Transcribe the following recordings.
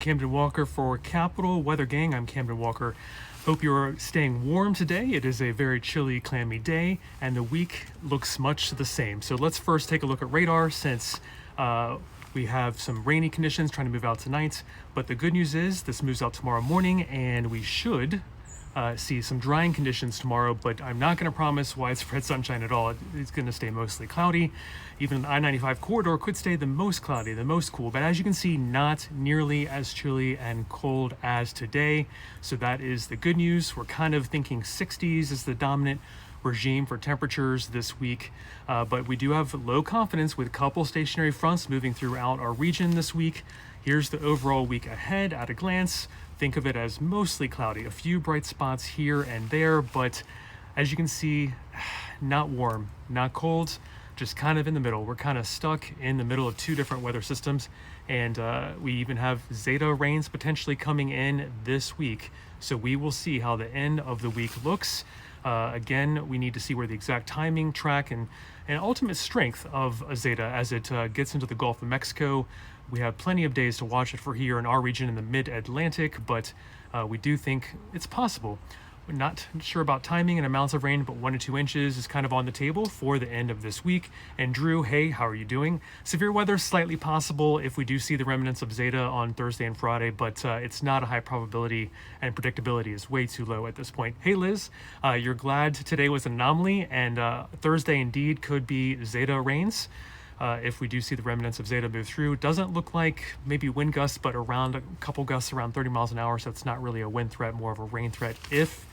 Camden Walker for Capital Weather Gang. I'm Camden Walker. Hope you're staying warm today. It is a very chilly, clammy day, and the week looks much the same. So let's first take a look at radar since we have some rainy conditions trying to move out tonight. But the good news is this moves out tomorrow morning, and we should see some drying conditions tomorrow, but I'm not going to promise widespread sunshine at all. It's going to stay mostly cloudy. Even the I-95 corridor could stay the most cloudy, the most cool, but as you can see, not nearly as chilly and cold as today. So that is the good news. We're kind of thinking 60s is the dominant regime for temperatures this week, but we do have low confidence with a couple stationary fronts moving throughout our region this week. Here's the overall week ahead at a glance. Think of it as mostly cloudy, a few bright spots here and there, but as you can see, not warm, not cold, just kind of in the middle. We're kind of stuck in the middle of two different weather systems, and we even have Zeta rains potentially coming in this week. So we will see how the end of the week looks. Again, we need to see where the exact timing, track, and ultimate strength of a Zeta as it gets into the Gulf of Mexico. We have plenty of days to watch it for here in our region in the mid-Atlantic, but we do think it's possible. We're not sure about timing and amounts of rain, but 1 to 2 inches is kind of on the table for the end of this week. And Drew, hey, how are you doing? Severe weather slightly possible if we do see the remnants of Zeta on Thursday and Friday, but it's not a high probability, and predictability is way too low at this point. Hey Liz, you're glad today was an anomaly, and Thursday indeed could be Zeta rains. If we do see the remnants of Zeta move through. It doesn't look like maybe wind gusts, but around a couple gusts around 30 miles an hour. So it's not really a wind threat, more of a rain threat. If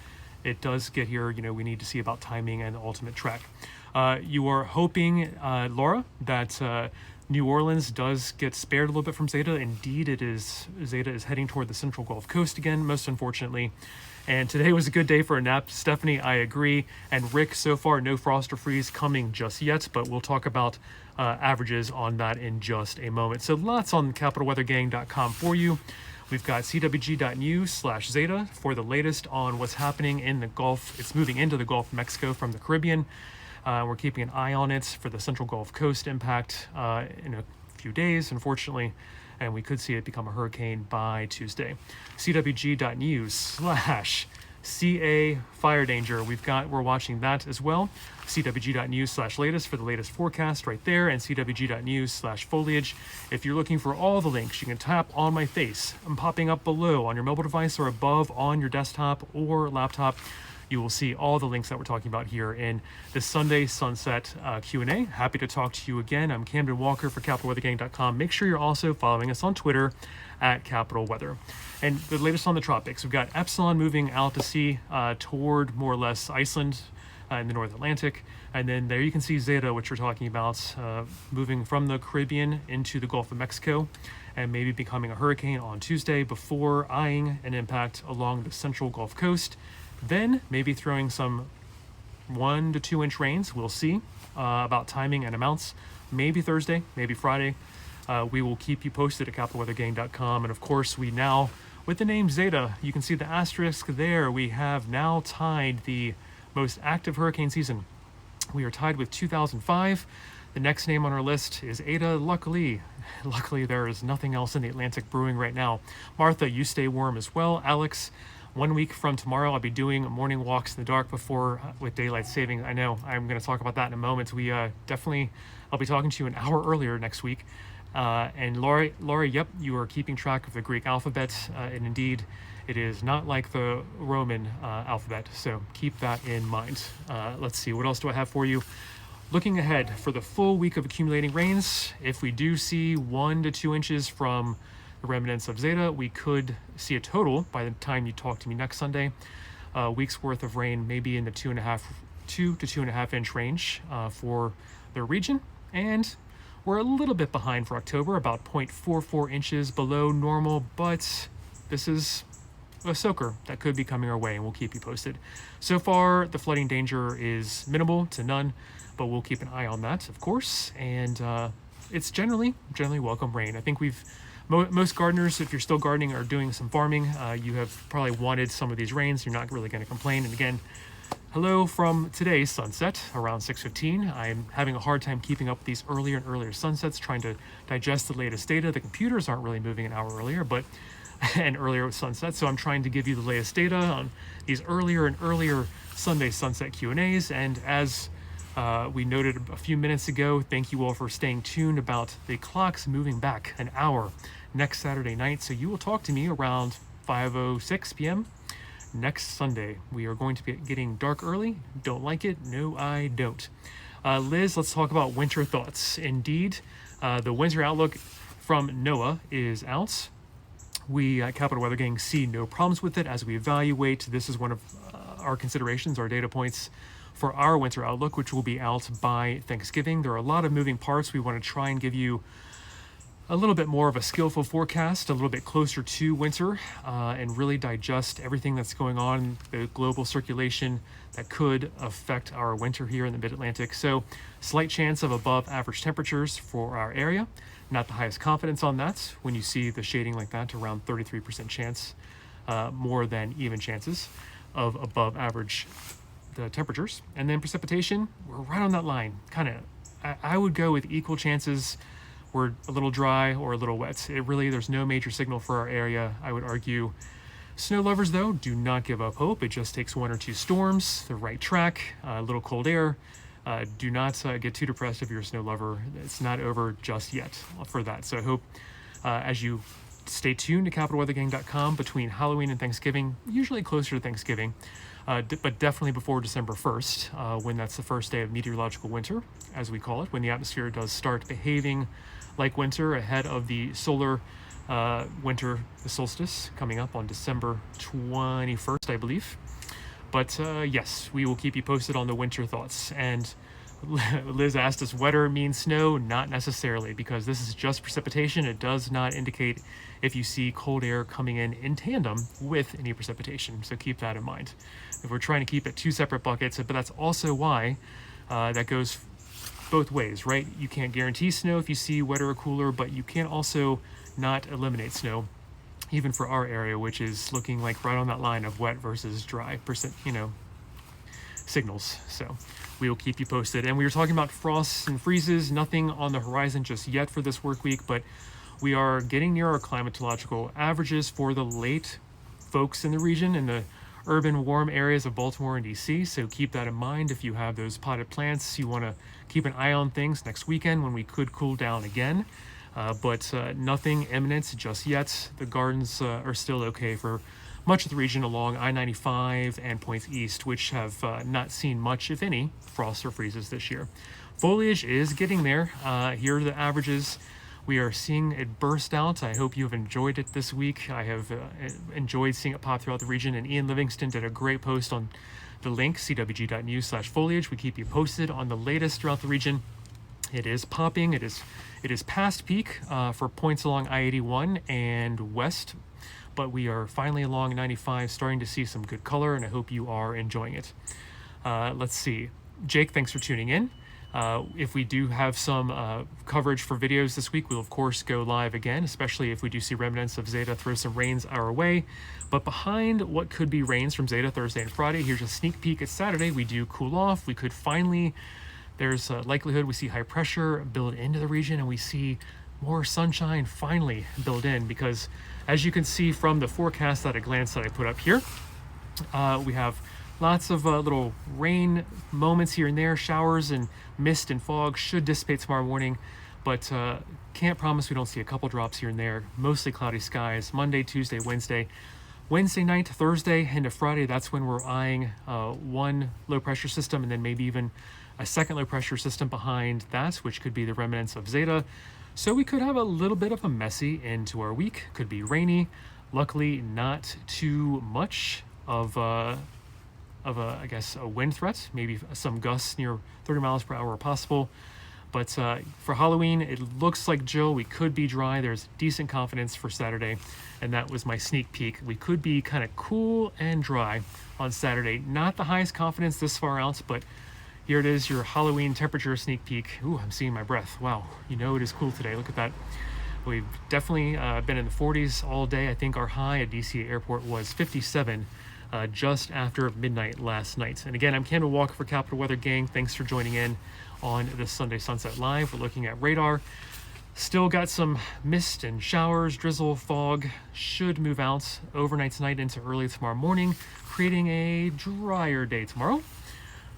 it does get here, we need to see about timing and the ultimate track. You are hoping, Laura, that New Orleans does get spared a little bit from Zeta. Indeed, it is. Zeta is heading toward the central Gulf Coast again, most unfortunately. And today was a good day for a nap. Stephanie, I agree. And Rick, so far, no frost or freeze coming just yet, but we'll talk about averages on that in just a moment. So lots on CapitalWeatherGang.com for you. We've got CWG.news/Zeta for the latest on what's happening in the Gulf. It's moving into the Gulf of Mexico from the Caribbean. We're keeping an eye on it for the central Gulf Coast impact in a few days, unfortunately, and we could see it become a hurricane by Tuesday. CWG.news/CAfireDanger. We're watching that as well. CWG.news/latest for the latest forecast right there, and CWG.news/foliage. If you're looking for all the links, you can tap on my face. I'm popping up below on your mobile device or above on your desktop or laptop. You will see all the links that we're talking about here in this Sunday Sunset Q&A. Happy to talk to you again. I'm Camden Walker for CapitalWeatherGang.com. Make sure you're also following us on Twitter at Capital Weather. And the latest on the tropics, we've got Epsilon moving out to sea toward more or less Iceland in the North Atlantic. And then there you can see Zeta, which we're talking about, moving from the Caribbean into the Gulf of Mexico and maybe becoming a hurricane on Tuesday before eyeing an impact along the central Gulf Coast. Then maybe throwing some 1 to 2 inch rains. We'll see about timing and amounts. Maybe Thursday, maybe Friday. We will keep you posted at CapitalWeatherGang.com. And of course, we now, with the name Zeta, you can see the asterisk there. We have now tied the most active hurricane season. We are tied with 2005. The next name on our list is Ada. Luckily, there is nothing else in the Atlantic brewing right now. Martha, you stay warm as well. Alex, 1 week from tomorrow, I'll be doing morning walks in the dark with daylight saving. I know, I'm going to talk about that in a moment. I'll be talking to you an hour earlier next week. And Laurie, yep, you are keeping track of the Greek alphabet, and indeed, it is not like the Roman alphabet, so keep that in mind. Let's see, what else do I have for you? Looking ahead for the full week of accumulating rains, if we do see 1 to 2 inches from the remnants of Zeta, we could see a total by the time you talk to me next Sunday, a week's worth of rain, maybe in the 2 to 2.5 inch range for the region. And we're a little bit behind for October, about 0.44 inches below normal, but this is a soaker that could be coming our way, and we'll keep you posted. So far, the flooding danger is minimal to none, but we'll keep an eye on that, of course. And it's generally welcome rain. I think most gardeners, if you're still gardening or doing some farming, you have probably wanted some of these rains. You're not really going to complain. And again, hello from today's sunset around 6:15. I'm having a hard time keeping up with these earlier and earlier sunsets, trying to digest the latest data. The computers aren't really moving an hour earlier, but and earlier sunsets. So I'm trying to give you the latest data on these earlier and earlier Sunday sunset Q&As. And as we noted a few minutes ago, thank you all for staying tuned about the clocks moving back an hour next Saturday night. So you will talk to me around 5:06 p.m. next Sunday. We are going to be getting dark early. Don't like it? No, I don't. Liz, let's talk about winter thoughts. Indeed, the winter outlook from NOAA is out. We at Capital Weather Gang see no problems with it as we evaluate. This is one of our considerations, our data points for our winter outlook, which will be out by Thanksgiving. There are a lot of moving parts. We want to try and give you a little bit more of a skillful forecast, a little bit closer to winter, and really digest everything that's going on, the global circulation that could affect our winter here in the mid-Atlantic. So slight chance of above average temperatures for our area. Not the highest confidence on that when you see the shading like that, around 33% chance, more than even chances of above average the temperatures. And then precipitation, we're right on that line. Kind of, I would go with equal chances. We're a little dry or a little wet. There's no major signal for our area, I would argue. Snow lovers, though, do not give up hope. It just takes 1 or 2 storms, the right track, a little cold air. Do not get too depressed if you're a snow lover. It's not over just yet for that. So I hope as you stay tuned to CapitalWeatherGang.com between Halloween and Thanksgiving, usually closer to Thanksgiving, but definitely before December 1st, when that's the first day of meteorological winter, as we call it, when the atmosphere does start behaving like winter ahead of the solar winter solstice coming up on December 21st, I believe. But yes, we will keep you posted on the winter thoughts. And Liz asked us, wetter means snow? Not necessarily, because this is just precipitation. It does not indicate if you see cold air coming in tandem with any precipitation. So keep that in mind. If we're trying to keep it 2 separate buckets, but that's also why that goes both ways, right? You can't guarantee snow if you see wetter or cooler, but you can also not eliminate snow, even for our area, which is looking like right on that line of wet versus dry signals. So we will keep you posted. And we were talking about frosts and freezes, nothing on the horizon just yet for this work week, but we are getting near our climatological averages for the late folks in the region, in the urban warm areas of Baltimore and DC. So keep that in mind. If you have those potted plants, you want to keep an eye on things next weekend when we could cool down again. But nothing imminent just yet. The gardens are still okay for much of the region along I-95 and points east, which have not seen much, if any, frost or freezes this year. Foliage is getting there. Here are the averages. We are seeing it burst out. I hope you have enjoyed it this week. I have enjoyed seeing it pop throughout the region, and Ian Livingston did a great post on the link, CWG.news/foliage. We keep you posted on the latest throughout the region. It is popping. It is past peak for points along I-81 and west, but we are finally along 95 starting to see some good color, and I hope you are enjoying it. Let's see. Jake, thanks for tuning in. If we do have some coverage for videos this week, we'll of course go live again, especially if we do see remnants of Zeta throw some rains our way. But behind what could be rains from Zeta Thursday and Friday, here's a sneak peek at Saturday. We do cool off. We could finally, there's a likelihood we see high pressure build into the region, and we see more sunshine finally build in, because as you can see from the forecast at a glance that I put up here, we have lots of little rain moments here and there. Showers and mist and fog should dissipate tomorrow morning, but can't promise we don't see a couple drops here and there. Mostly cloudy skies Monday, Tuesday, Wednesday. Wednesday night, Thursday, into Friday, that's when we're eyeing one low pressure system, and then maybe even a second low pressure system behind that, which could be the remnants of Zeta. So we could have a little bit of a messy end to our week. Could be rainy. Luckily, not too much of a wind threat. Maybe some gusts near 30 miles per hour are possible. But for Halloween, it looks like, Jill, we could be dry. There's decent confidence for Saturday, and that was my sneak peek. We could be kind of cool and dry on Saturday. Not the highest confidence this far out, but here it is, your Halloween temperature sneak peek. Ooh, I'm seeing my breath. Wow, you know it is cool today. Look at that. We've definitely been in the 40s all day. I think our high at DC Airport was 57 just after midnight last night. And again, I'm Kendall Walker for Capital Weather Gang. Thanks for joining in on this Sunday Sunset Live. We're looking at radar. Still got some mist and showers, drizzle, fog should move out overnight tonight into early tomorrow morning, creating a drier day tomorrow.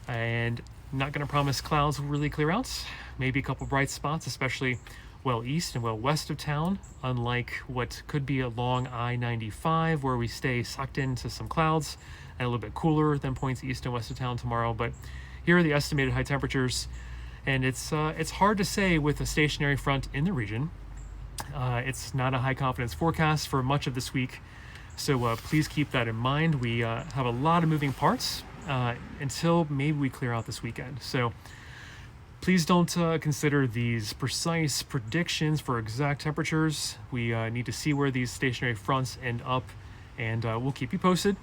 And not going to promise clouds will really clear out. Maybe a couple bright spots, especially well east and well west of town, unlike what could be along I-95 where we stay sucked into some clouds and a little bit cooler than points east and west of town tomorrow. But here are the estimated high temperatures, and it's hard to say with a stationary front in the region. It's not a high confidence forecast for much of this week, so please keep that in mind. We have a lot of moving parts until maybe we clear out this weekend. So please don't consider these precise predictions for exact temperatures. We need to see where these stationary fronts end up, and we'll keep you posted.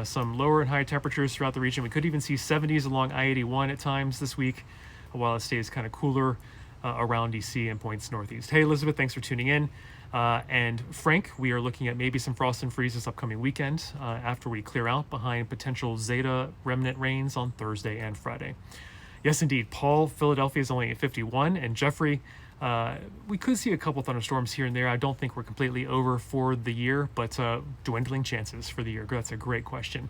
Some lower and high temperatures throughout the region. We could even see 70s along I-81 at times this week, while it stays kind of cooler around DC and points northeast. Hey, Elizabeth, thanks for tuning in. And Frank, we are looking at maybe some frost and freeze this upcoming weekend after we clear out behind potential Zeta remnant rains on Thursday and Friday. Yes, indeed. Paul, Philadelphia is only at 51, and Jeffrey, we could see a couple thunderstorms here and there. I don't think we're completely over for the year, but dwindling chances for the year. That's a great question.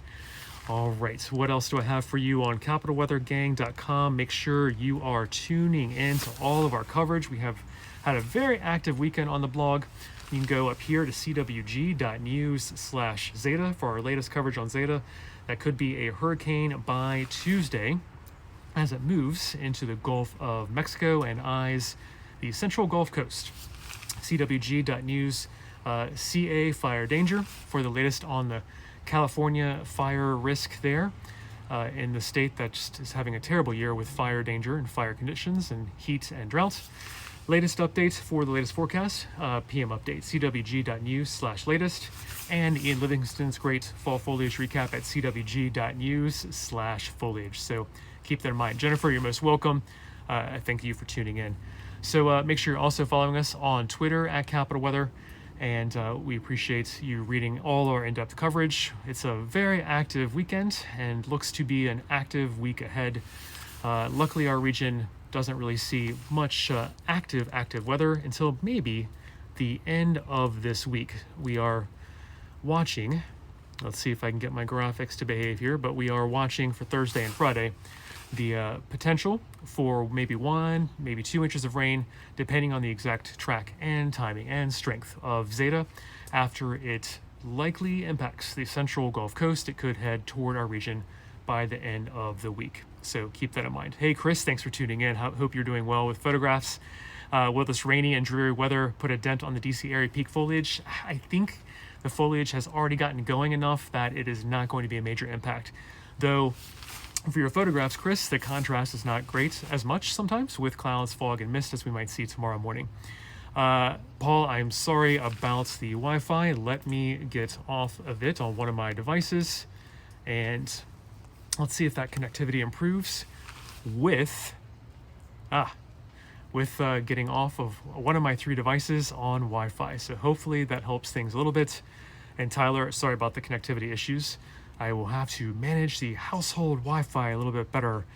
All right, what else do I have for you on CapitalWeatherGang.com? Make sure you are tuning in to all of our coverage. We have had a very active weekend on the blog. You can go up here to CWG.news/Zeta for our latest coverage on Zeta. That could be a hurricane by Tuesday as it moves into the Gulf of Mexico and eyes the central Gulf Coast. CWG.news, CAfireDanger for the latest on the California fire risk there in the state that just is having a terrible year with fire danger and fire conditions and heat and drought. Latest updates for the latest forecast, PM update, CWG.news/latest, and Ian Livingston's great fall foliage recap at CWG.news/foliage. So keep that in mind. Jennifer, you're most welcome. Thank you for tuning in. So make sure you're also following us on Twitter at Capital Weather, and we appreciate you reading all our in-depth coverage. It's a very active weekend and looks to be an active week ahead. Luckily, our region doesn't really see much active weather until maybe the end of this week. We are watching, let's see if I can get my graphics to behave here, but we are watching for Thursday and Friday the potential for maybe 1, maybe 2 inches of rain, depending on the exact track and timing and strength of Zeta. After it likely impacts the central Gulf Coast, it could head toward our region by the end of the week. So keep that in mind. Hey, Chris, thanks for tuning in. Hope you're doing well with photographs. Will this rainy and dreary weather put a dent on the DC area peak foliage? I think the foliage has already gotten going enough that it is not going to be a major impact. Though, for your photographs, Chris, the contrast is not great as much sometimes with clouds, fog, and mist as we might see tomorrow morning. Paul, I'm sorry about the Wi-Fi. Let me get off of it on one of my devices, and let's see if that connectivity improves with getting off of one of my 3 devices on Wi-Fi. So hopefully that helps things a little bit. And Tyler, sorry about the connectivity issues. I will have to manage the household Wi-Fi a little bit better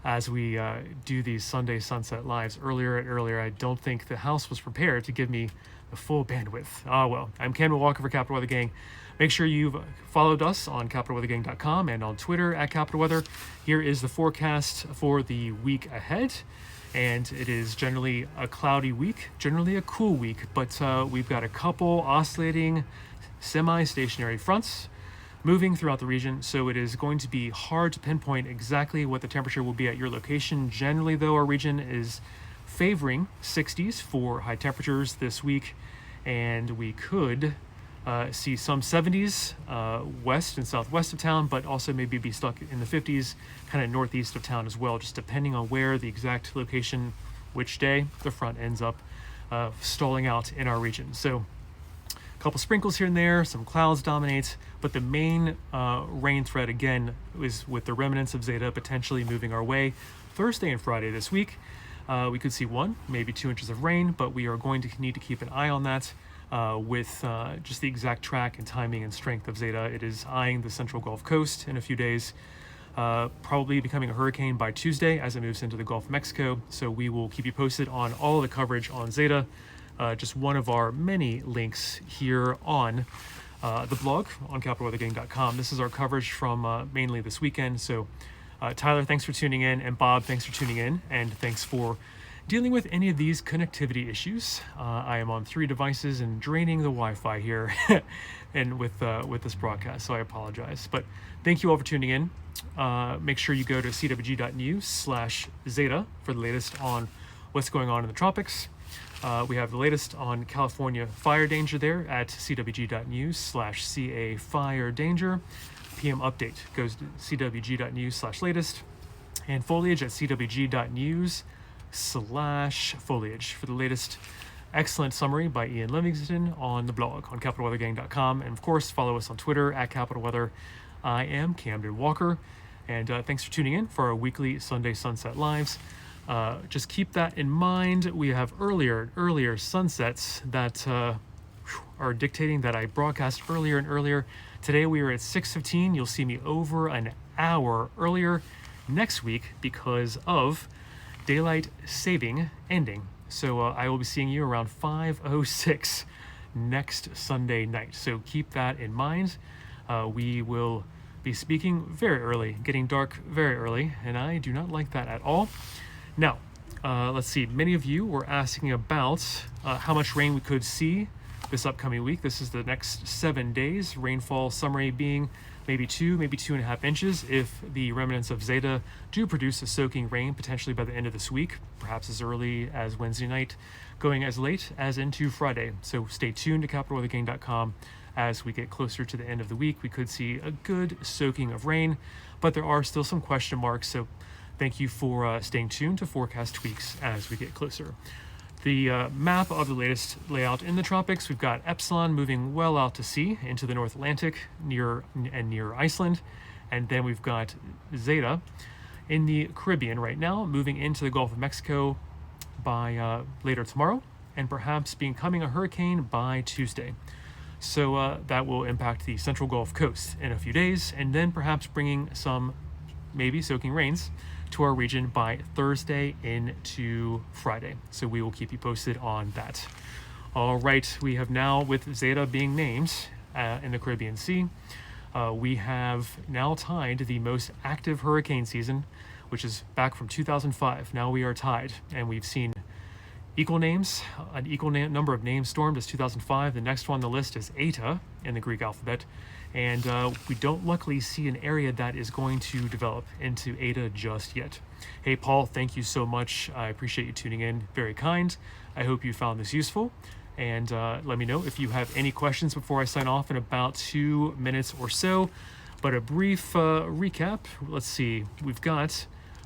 as we do these Sunday Sunset Lives earlier and earlier. I don't think the house was prepared to give me the full bandwidth. Well, I'm Campbell Walker for Capital Weather Gang. Make sure you've followed us on CapitalWeatherGang.com and on Twitter at Capital Weather. Here is the forecast for the week ahead. And it is generally a cloudy week, generally a cool week, but we've got a couple oscillating semi-stationary fronts moving throughout the region, so it is going to be hard to pinpoint exactly what the temperature will be at your location. Generally, though, our region is favoring 60s for high temperatures this week, and we could see some 70s west and southwest of town, but also maybe be stuck in the 50s kind of northeast of town as well, just depending on where the exact location, which day the front ends up stalling out in our region. So a couple sprinkles here and there, some clouds dominate, but the main rain threat again is with the remnants of Zeta potentially moving our way Thursday and Friday this week. We could see 1, maybe 2 inches of rain, but we are going to need to keep an eye on that with just the exact track and timing and strength of Zeta. It is eyeing the central Gulf Coast in a few days. probably becoming a hurricane by Tuesday as it moves into the Gulf of Mexico. So we will keep you posted on all of the coverage on Zeta. Just one of our many links here on the blog on CapitalWeatherGang.com. This is our coverage from mainly this weekend. So Tyler, thanks for tuning in, and Bob, thanks for tuning in, and thanks for dealing with any of these connectivity issues. I am on 3 devices and draining the Wi-Fi here and with this broadcast, so I apologize. But thank you all for tuning in. Make sure you go to CWG.news/Zeta for the latest on what's going on in the tropics. We have the latest on California fire danger there at CWG.news/CAfireDanger. PM update goes to CWG.news/latest, and foliage at CWG.news/foliage for the latest excellent summary by Ian Livingston on the blog on CapitalWeatherGang.com. And of course, follow us on Twitter at Capital Weather. I am Camden Walker, and thanks for tuning in for our weekly Sunday Sunset Lives. Just keep that in mind. We have earlier sunsets that are dictating that I broadcast earlier and earlier. Today we are at 6:15. You'll see me over an hour earlier next week because of daylight saving ending. So I will be seeing you around 5:06 next Sunday night. So keep that in mind. We will be speaking very early, getting dark very early, and I do not like that at all. Now, let's see. Many of you were asking about how much rain we could see this upcoming week. This is the next 7 days. Rainfall summary being maybe 2.5 inches if the remnants of Zeta do produce a soaking rain potentially by the end of this week, perhaps as early as Wednesday night, going as late as into Friday. So stay tuned to CapitalWeatherGang.com. As we get closer to the end of the week, we could see a good soaking of rain, but there are still some question marks. So thank you for staying tuned to forecast tweaks as we get closer. The map of the latest layout in the tropics, we've got Epsilon moving well out to sea into the North Atlantic near Iceland. And then we've got Zeta in the Caribbean right now, moving into the Gulf of Mexico by later tomorrow, and perhaps becoming a hurricane by Tuesday. So that will impact the central Gulf Coast in a few days, and then perhaps bringing some maybe soaking rains to our region by Thursday into Friday. So we will keep you posted on that. All right, we have now, with Zeta being named in the Caribbean Sea, we have now tied the most active hurricane season, which is back from 2005. Now we are tied, and we've seen an equal number of names stormed as 2005. The next one on the list is Zeta in the Greek alphabet. And we don't luckily see an area that is going to develop into Zeta just yet. Hey, Paul, thank you so much. I appreciate you tuning in. Very kind. I hope you found this useful. And let me know if you have any questions before I sign off in about 2 minutes or so. But a brief recap. Let's see. We've got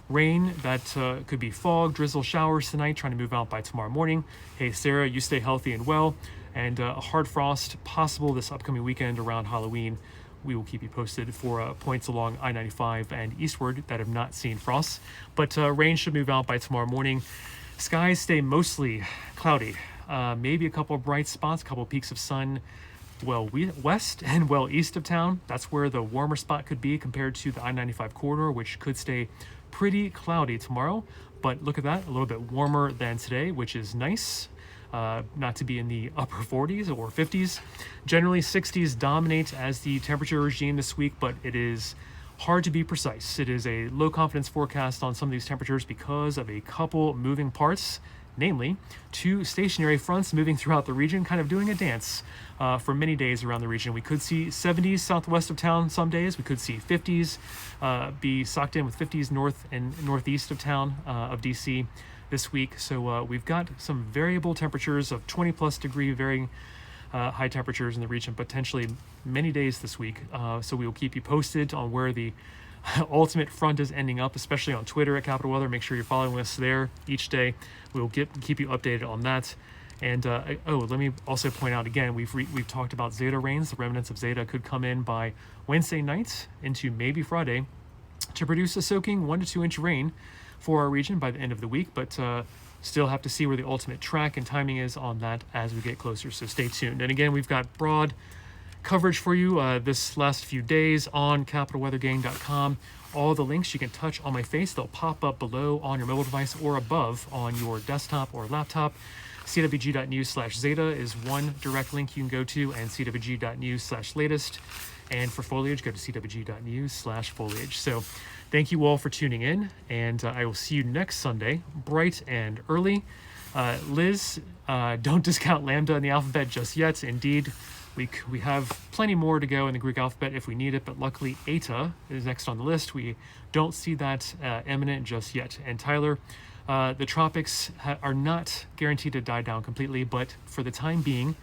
rain that could be fog, drizzle, showers tonight, trying to move out by tomorrow morning. Hey, Sarah, you stay healthy and well. And a hard frost possible this upcoming weekend around Halloween. We will keep you posted for points along I-95 and eastward that have not seen frost. But rain should move out by tomorrow morning. Skies stay mostly cloudy. Maybe a couple of bright spots, a couple of peaks of sun well west and well east of town. That's where the warmer spot could be compared to the I-95 corridor, which could stay pretty cloudy tomorrow. But look at that, a little bit warmer than today, which is nice. Not to be in the upper 40s or 50s. Generally 60s dominate as the temperature regime this week, but it is hard to be precise. It is a low confidence forecast on some of these temperatures because of a couple moving parts, namely 2 stationary fronts moving throughout the region, kind of doing a dance for many days around the region. We could see 70s southwest of town some days. We could see 50s be socked in with 50s north and northeast of town of DC this week. So we've got some variable temperatures of 20 plus degree varying high temperatures in the region, potentially many days this week. So we will keep you posted on where the ultimate front is ending up, especially on Twitter at Capital Weather. Make sure you're following us there each day. We'll keep you updated on that. And let me also point out again, we've talked about Zeta rains. The remnants of Zeta could come in by Wednesday night into maybe Friday to produce a soaking 1 to 2 inch rain for our region by the end of the week, but still have to see where the ultimate track and timing is on that as we get closer, so stay tuned. And again, we've got broad coverage for you this last few days on CapitalWeatherGang.com. All the links you can touch on my face, they'll pop up below on your mobile device or above on your desktop or laptop. CWG.news/Zeta is one direct link you can go to, and CWG.news/latest. And for Foliage, go to CWG.news/Foliage. So thank you all for tuning in, and I will see you next Sunday, bright and early. Liz, don't discount lambda in the alphabet just yet. Indeed, we have plenty more to go in the Greek alphabet if we need it, but luckily eta is next on the list. We don't see that imminent just yet. And Tyler, the tropics are not guaranteed to die down completely, but for the time being,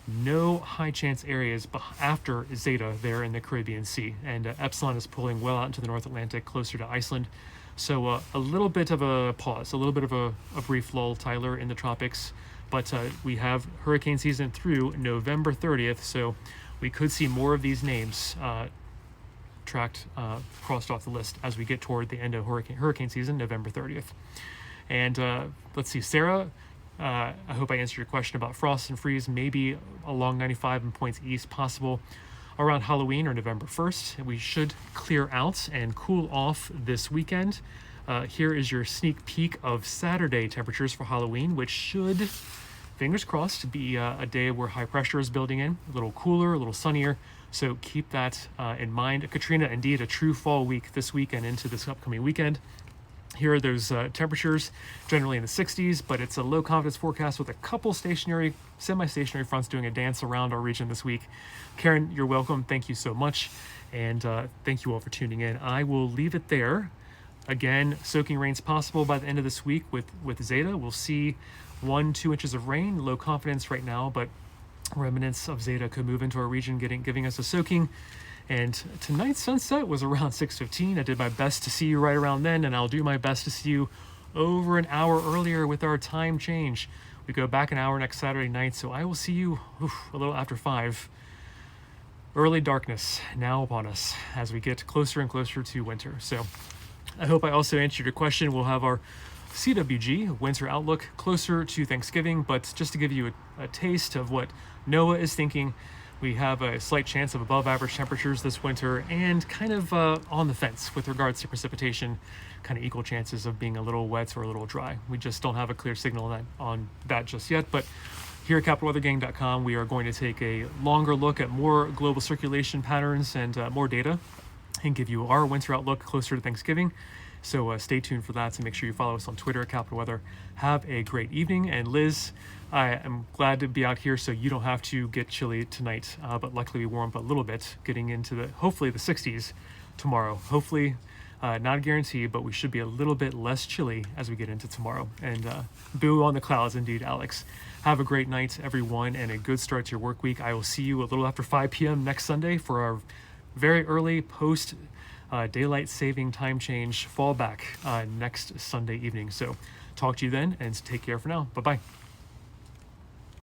no high chance areas after Zeta there in the Caribbean Sea, and Epsilon is pulling well out into the North Atlantic, closer to Iceland. So a little bit of a pause, a little bit of a brief lull, Tyler, in the tropics, but we have hurricane season through November 30th, so we could see more of these names crossed off the list as we get toward the end of hurricane season, November 30th. And let's see, Sarah, I hope I answered your question about frost and freeze, maybe along 95 and points east, possible around Halloween or November 1st. We should clear out and cool off this weekend. Here is your sneak peek of Saturday temperatures for Halloween, which should, fingers crossed, be a day where high pressure is building in, a little cooler, a little sunnier. So keep that in mind. Katrina, indeed, a true fall week this week and into this upcoming weekend. Here are those temperatures, generally in the 60s, but it's a low confidence forecast with a couple semi-stationary fronts doing a dance around our region this week. Karen, you're welcome. Thank you so much. And thank you all for tuning in. I will leave it there. Again, soaking rains possible by the end of this week with Zeta. We'll see 1-2 inches of rain, low confidence right now, but remnants of Zeta could move into our region, giving us a soaking. And tonight's sunset was around 6:15. I did my best to see you right around then, and I'll do my best to see you over an hour earlier with our time change. We go back an hour next Saturday night, so I will see you a little after 5. Early darkness now upon us as we get closer and closer to winter. So I hope I also answered your question. We'll have our CWG winter outlook closer to Thanksgiving, but just to give you a taste of what NOAA is thinking, we have a slight chance of above average temperatures this winter and kind of on the fence with regards to precipitation, kind of equal chances of being a little wet or a little dry. We just don't have a clear signal on that just yet, but here at CapitalWeatherGang.com, we are going to take a longer look at more global circulation patterns and more data and give you our winter outlook closer to Thanksgiving. So stay tuned for that, and make sure you follow us on Twitter at Capital Weather. Have a great evening. And Liz, I am glad to be out here so you don't have to get chilly tonight, but luckily we warm up a little bit, getting into hopefully the 60s tomorrow. Hopefully, not a guarantee, but we should be a little bit less chilly as we get into tomorrow. And boo on the clouds, indeed, Alex. Have a great night, everyone, and a good start to your work week. I will see you a little after 5 p.m. next Sunday for our very early post daylight saving time change fallback next Sunday evening. So talk to you then, and take care for now. Bye-bye.